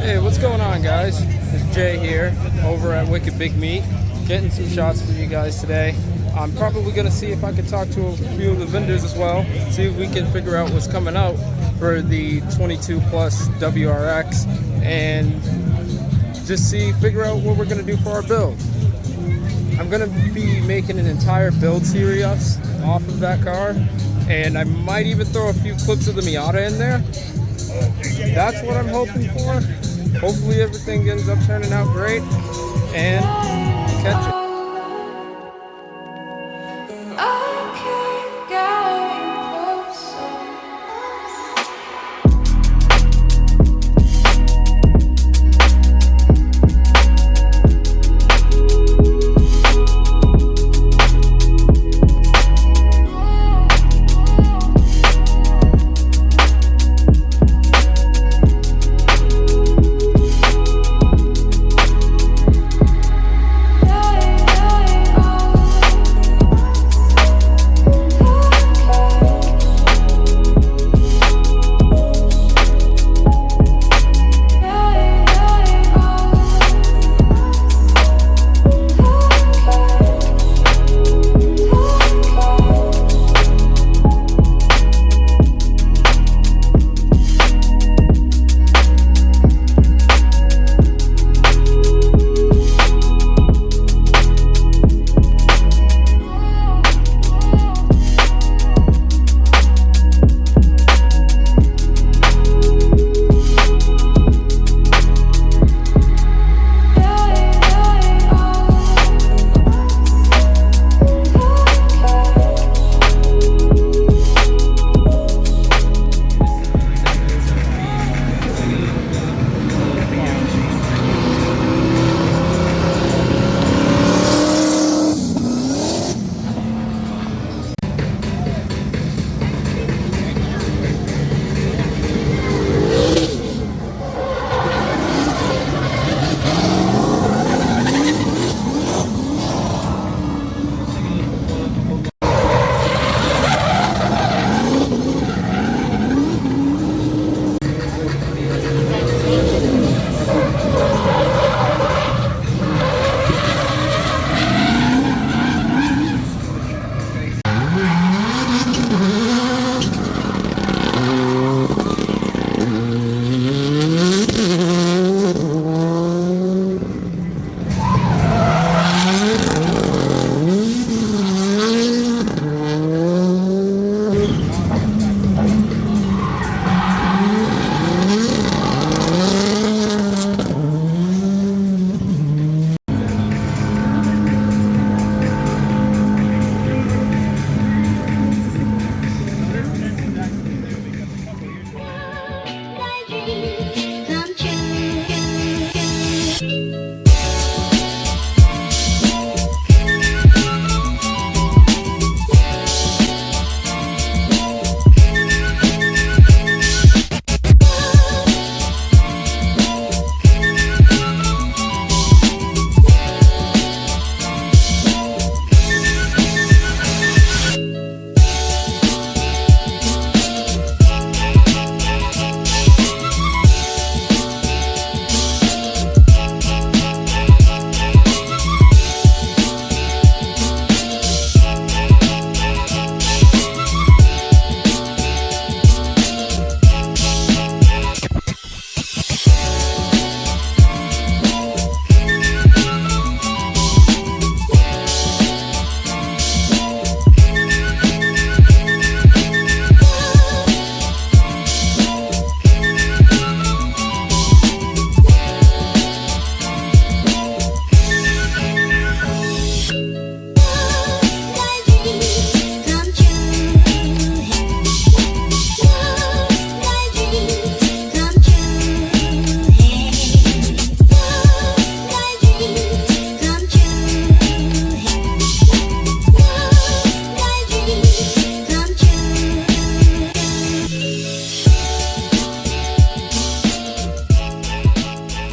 Hey, what's going on, guys? It's Jay here over at Wicked Big Meat, getting some shots for you guys today. I'm probably going to see if I can talk to a few of the vendors as well, see if we can figure out what's coming out for the 22 plus WRX, and just figure out what we're going to do for our build. I'm going to be making an entire build series off of that car, and I might even throw a few clips of the Miata in there. That's what I'm hoping for. Hopefully everything ends up turning out great, and catch it.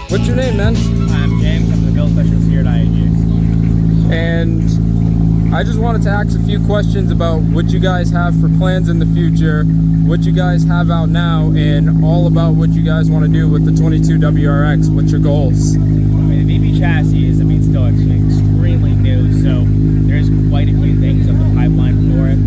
What's your name, man? I'm James. I'm the build specialist here at IAGX. And I just wanted to ask a few questions about what you guys have for plans in the future, what you guys have out now, and all about what you guys want to do with the 22 WRX. What's your goals? I mean, the VB chassis is, still extremely new, so there's quite a few things on the pipeline for it.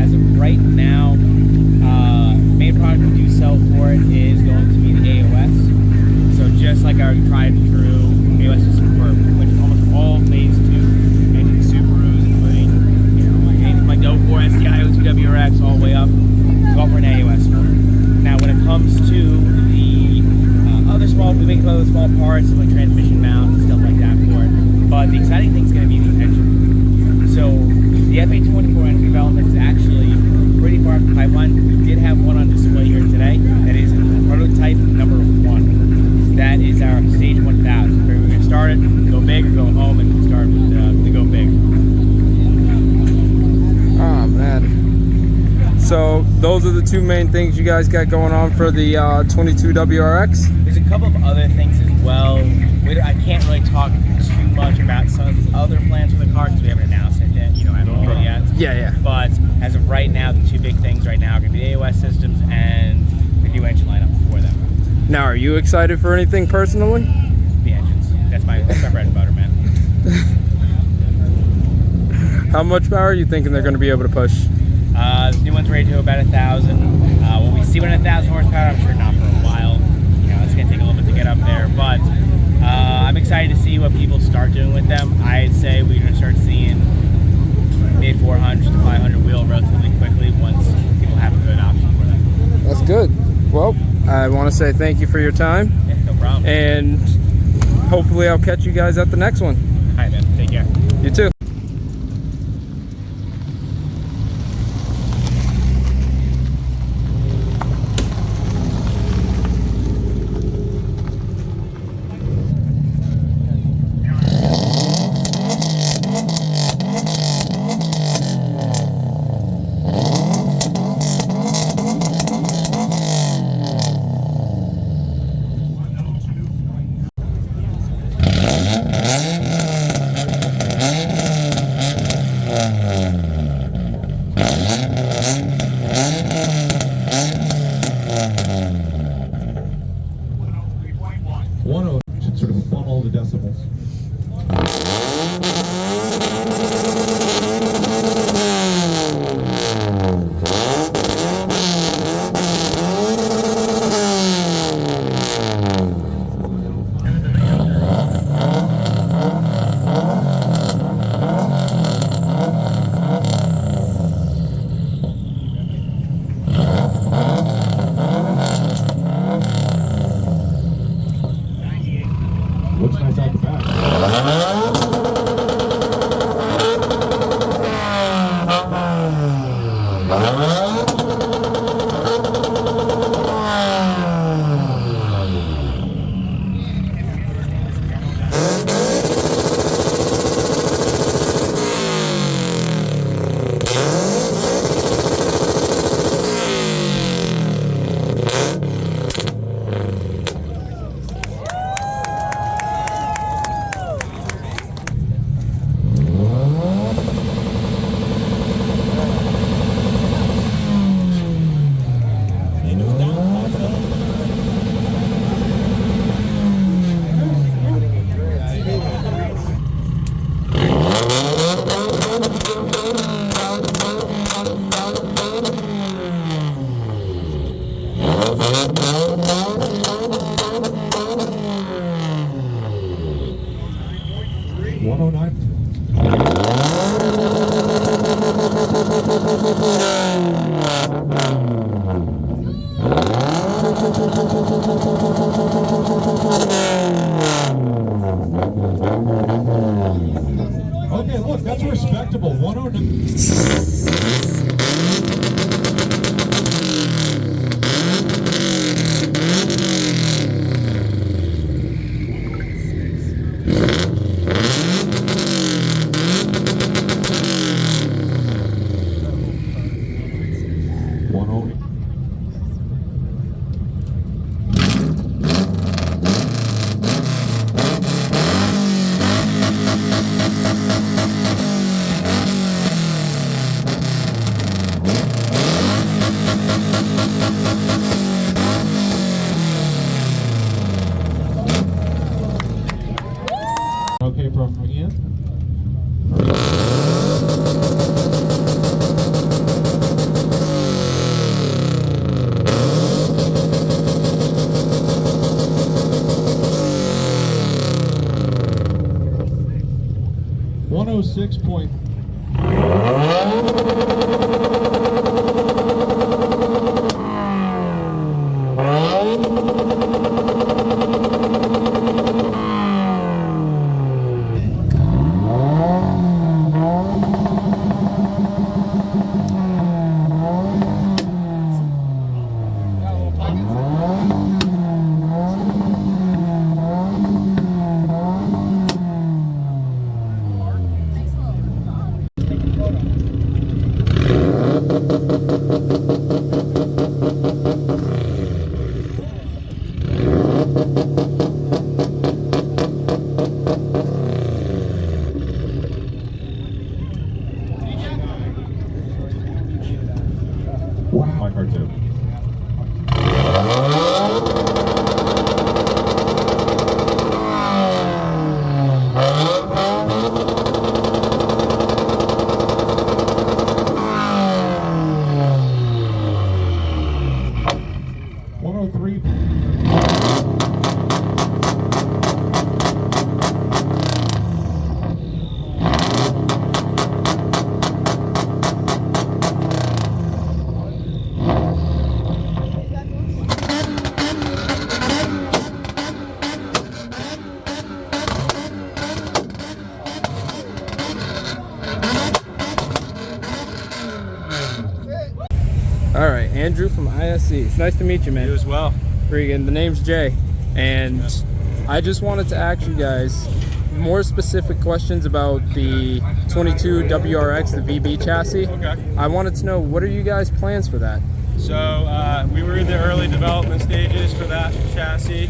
As of right now, main product we do sell for it is going to be the AOS. So just like our tried and true AOS system for almost all phase 2 engine Subarus, including anything like the 04 STI, 02 WRX, all the way up, we offer an AOS for it. Now, when it comes to the other small, we make other small parts like transmission mounts and stuff like that for it. But the exciting thing is going to be the engine. So the FA24 engine development is actually pretty far up the pipeline. We did have one on display here today. That is prototype number 1. That is our stage 1000. We're going to start it, go big, or go home, and start to go big. Oh man. So those are the two main things you guys got going on for the 22 WRX? There's a couple of other things as well. I can't really talk too much about some of the other plans for the car because we haven't announced it yet, at all yet. Yeah. But as of right now, the two big things right now are going to be the AOS systems and the new engine lineup for them. Now, are you excited for anything personally? The engines. That's my bread and butter, man. How much power are you thinking they're going to be able to push? This new one's rated to about 1,000. Will we see one at 1,000 horsepower? I'm sure not for a while. It's going to take a little bit to get up there, but I'm excited to see what people start doing with them. I'd say we're going to start seeing mid 400 to 500 wheel relatively quickly once people have a good option for them. That's good. Well, I want to say thank you for your time. Yeah, no problem. And hopefully I'll catch you guys at the next one. All right, man. Take care. You too. Should sort of funnel the decibels. Looks nice out the back. Okay, look, that's respectable. 109. Okay, from Ian. 106 point. Wow. My car too. All right, Andrew from ISC. It's nice to meet you, man. You as well. Regan, the name's Jay, and I just wanted to ask you guys more specific questions about the 22 WRX, the VB chassis. Okay. I wanted to know, what are you guys' plans for that? So we were in the early development stages for that chassis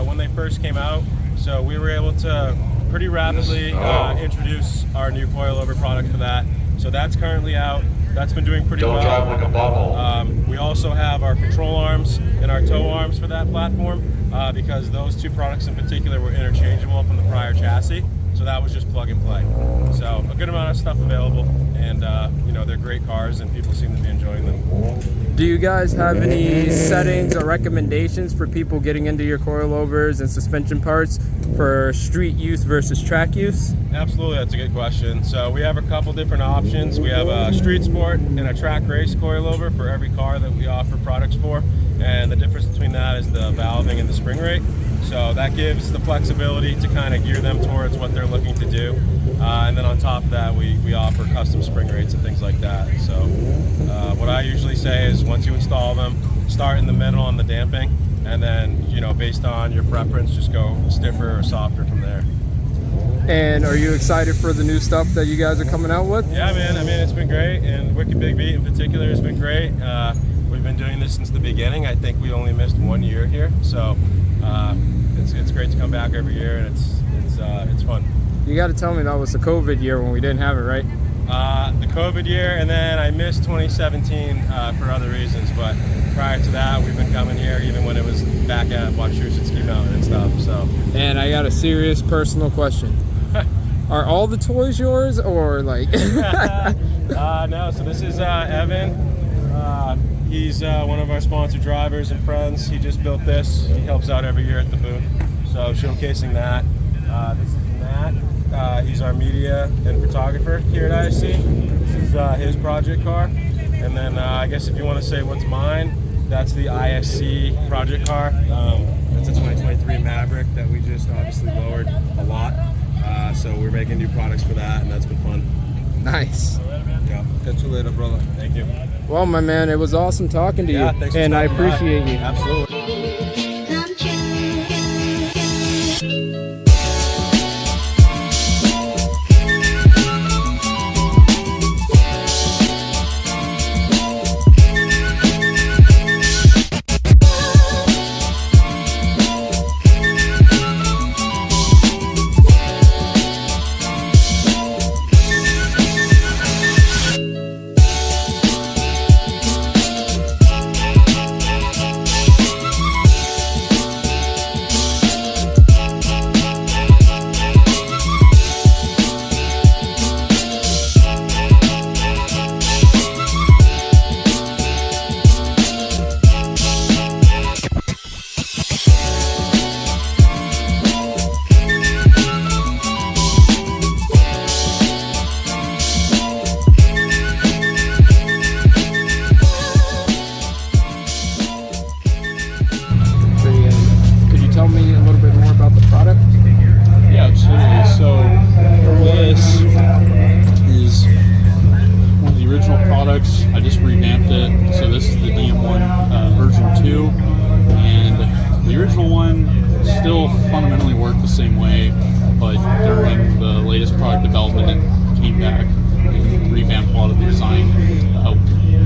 when they first came out. So we were able to pretty rapidly introduce our new coilover product for that. So that's currently out. That's been doing pretty well. Don't drive like a bubble. We also have our control arms and our tow arms for that platform because those two products in particular were interchangeable from the prior chassis. So that was just plug and play. So a good amount of stuff available, and you know, they're great cars and people seem to be enjoying them. Do you guys have any settings or recommendations for people getting into your coilovers and suspension parts for street use versus track use? Absolutely, that's a good question. So we have a couple different options. We have a street sport and a track race coilover for every car that we offer products for. And the difference between that is the valving and the spring rate. So that gives the flexibility to kind of gear them towards what they're looking to do. And then on top of that, we offer custom spring rates and things like that. So what I usually say is once you install them, start in the middle on the damping, and then, you know, based on your preference, just go stiffer or softer from there. And are you excited for the new stuff that you guys are coming out with? Yeah, man. I mean, it's been great, and Wicked Big Beat in particular has been great. We've been doing this since the beginning. I think we only missed 1 year here, so it's great to come back every year, and it's fun. You got to tell me that was the COVID year when we didn't have it, right? The COVID year, and then I missed 2017 for other reasons, but prior to that, we've been coming here even when it was back at Wachusett Ski Mountain and stuff. So. And I got a serious personal question. Are all the toys yours, or like? No, so this is Evan. He's one of our sponsored drivers and friends. He just built this. He helps out every year at the booth. So showcasing that. This is Matt. He's our media and photographer here at ISC. This is his project car. And then I guess if you want to say what's mine, that's the ISC project car. It's a 2023 Maverick that we just obviously lowered a lot. So we're making new products for that, and that's been fun. Nice. Yeah. Catch you later, brother. Thank you. Well, my man, it was awesome talking to you, and I appreciate you. Absolutely. fundamentally work the same way, but during the latest product development, it came back and revamped a lot of the design,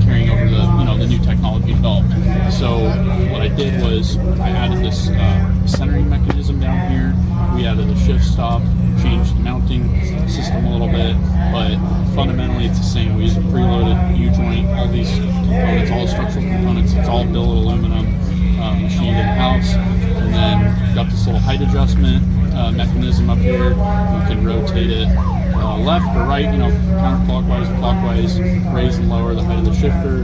carrying over the new technology developed. So what I did was I added this centering mechanism down here. We added a shift stop, changed the mounting system a little bit, but fundamentally it's the same. We use a preloaded U-joint, all these components, all the structural components, it's all billet aluminum, machined in-house, and then got this little height adjustment mechanism up here. We can rotate it left or right, counterclockwise or clockwise, raise and lower the height of the shifter.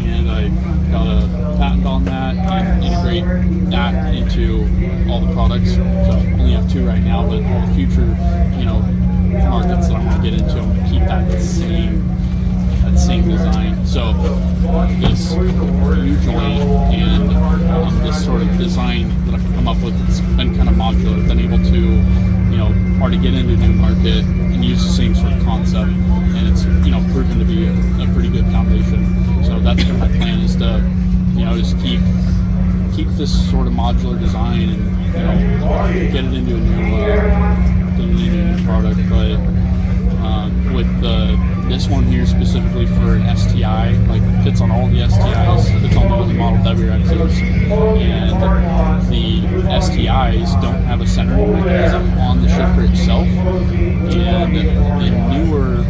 And I got a patent on that and integrate that into all the products. So I only have 2 right now, but all the future, markets that I'm going to get into, I'm going to keep that same design. So this U-joint and this sort of design that I've come up with, it's been kind of modular. I've been able to, already get into a new market and use the same sort of concept, and it's proven to be a pretty good foundation. So that's kind of my plan, is to just keep this sort of modular design and get it into a new product. But with this one here specifically for an STI, like it fits on all the STIs, fits on all the model WXs, and the STIs don't have a centering mechanism on the shifter itself, and the newer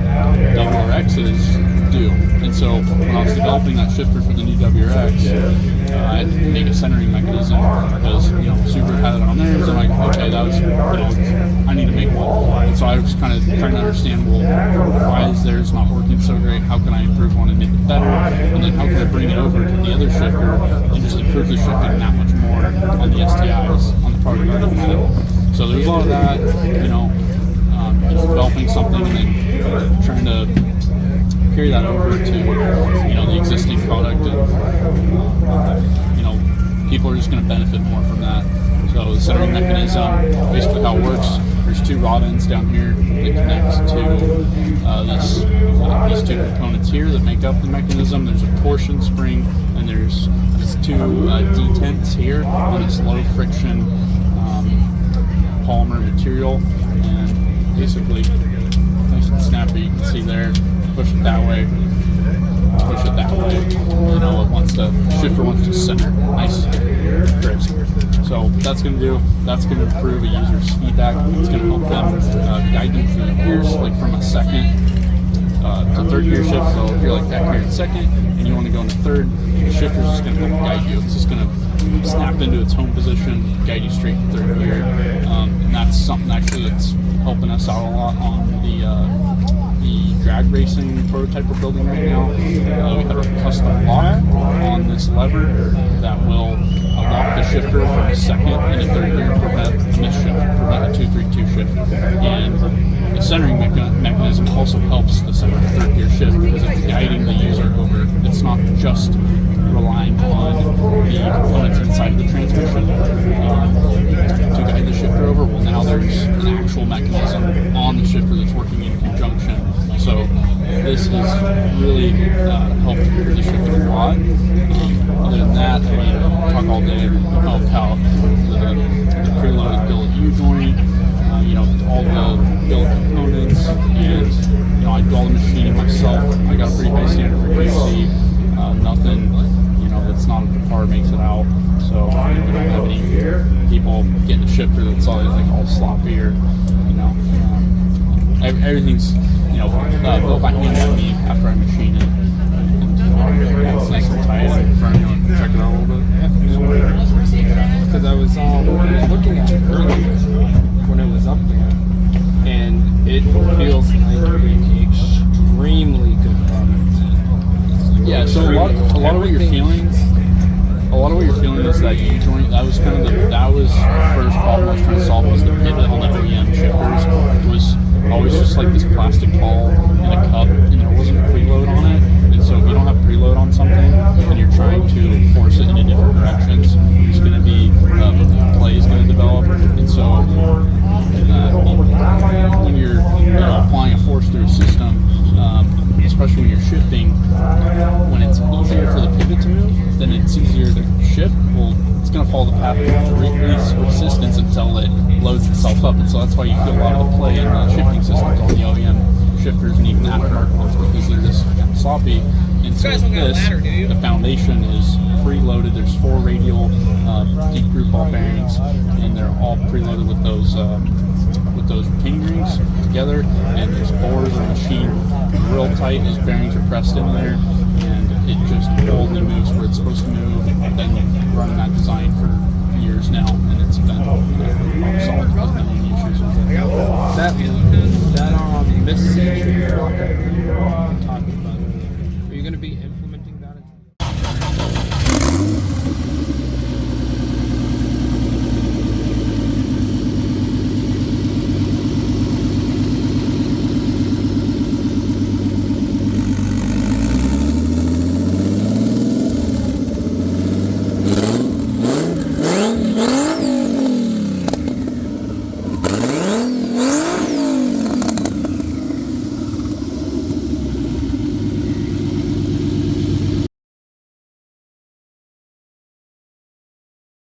WRXs do. And so when I was developing that shifter for the new WRX, I had to make a centering mechanism because Subaru had it on theirs. I'm like, okay, that was I need to make one. And so I was kind of trying to understand, well, why is theirs not working so great? How can I improve one and make it better? And then how can I bring it over to the other shifter and just improve the shifting that much more on the STIs, on the product I already had? So there's a lot of that, developing something and then trying to carry that over to the existing product, and people are just going to benefit more from that. So the centering mechanism, basically how it works, there's 2 rod ends down here that connect to these 2 components here that make up the mechanism. There's a torsion spring, and there's 2 detents here on this low friction polymer material, and basically nice and snappy. You can see there, push it that way, push it that way. Shifter wants to center, nice, crisp. So that's going to improve a user's feedback. It's going to help them guide them through the gears, like from a second to third gear shift. So if you're like back here in second and you want to go into third, the shifter's just going to help guide you. It's just going to snap into its home position, guide you straight to third gear. And that's something actually that's helping us out a lot on the drag racing prototype we're building right now. We have a custom lock on this lever that will lock the shifter from a second into third gear and prevent misshift, prevent a 2-3-2 shift. And the centering mechanism also helps the second and third gear shift because it's guiding the user over. It's not just relying on the components inside of the transmission to guide the shifter over. Well, now there's an actual mechanism on the shifter that's working in conjunction. So this has really helped the shifter a lot. Other than that, talk all day about how the preloaded billet U-joint, all the billet components, and I do all the machining myself. I got a pretty high standard for QC. Nothing, that's not up to par makes it out. So we don't have any people getting a shifter that's all sloppy or everything's built by hand by me after I machine it. And it's nice and tight. In front of you, want to check it out a little bit? Because I was looking at it earlier when it was up there, and it feels like an extremely good product. Yeah, so a lot of what you're feeling is that U-joint. That was kind of the first problem I was trying to solve, was the pivot on the WBM shifters. It was always just like this plastic ball in a cup, and there wasn't a preload on it. And so if you don't have preload on something and you're trying to force it in different directions, there's going to be play is going to develop. And so when you're applying a force through a system, especially when you're shifting, when it's easier for the pivot to move, then it's easier to shift. Well, it's going to follow the path of least resistance until it loads itself up. And so that's why you feel a lot of the play in the shifting systems on the OEM shifters and even aftermarket ones, because they're just kind of sloppy. And so with this, the foundation is preloaded. There's 4 radial deep groove ball bearings, and they're all preloaded with those retaining rings together, and these bores are machined real tight. Those bearings are pressed in there, and it just boldly moves